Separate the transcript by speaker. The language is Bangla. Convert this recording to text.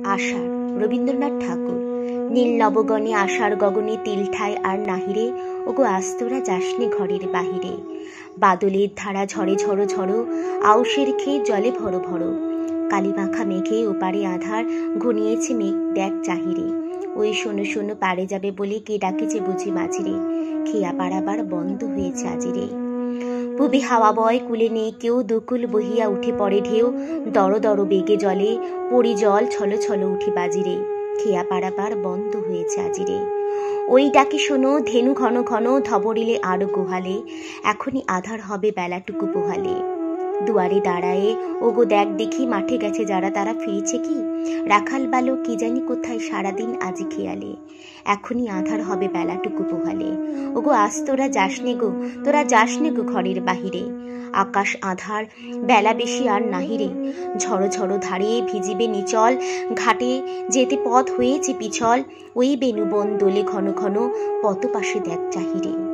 Speaker 1: আষাঢ়, রবীন্দ্রনাথ ঠাকুর। নীল নবগণে আষাঢ় গগনে তিল ঠায় আর নাহিরে, ওগো আস্তরা যাসনে ঘরের বাহিরে। বাদলের ধারা ঝরে ঝড়ো ঝড়ো, আউশের খেয়ে জলে ভরো ভরো। কালিমাখা মেঘে ওপারে আধার, ঘনিয়েছে মেঘ দেখ চাহিরে। ওই শোনো শোনো পারে যাবে বলে কে ডাকিছে বুঝি মাঝিরে। খেয়া পারাবার বন্ধ হয়েছে আজিরে। পুবে হাওয়া বয় কুলে নেই কেউ, দুকুল বহিয়া উঠে পড়ে ঢেউ। দর দর বেগে জলে পড়ি জল ছলো ছলো উঠি বাজিরে। খেয়া পারাবার বন্ধ হয়েছে আজিরে। ওই ডাকি শোনো ধেনু ঘন ঘন, ধবরিলে আরো গোহালে। এখনই আধার হবে বেলাটুকু পোহালে। দুয়ারে দাঁড়ায়ে ওগো দেখ দেখি, মাঠে গেছে যারা তারা ফিরেছে কি। রাখাল বালক কি জানি কোথায় সারাদিন আজি খেয়ালে। এখনই আধার হবে বেলাটুকু পোহালে। ওগো আজ তোরা যাসনে গো, তোরা যাসনে গো ঘরের বাহিরে। আকাশ আধার বেলা বেশি আর নাহিরে। ঝড়ো ঝড়ো ধারে ভিজিবে নিচল, ঘাটে যেতে পথ হয়েছে পিছল। ওই বেণুবন দোলে ঘন ঘন, পত পাশে দেখ চাহিরে।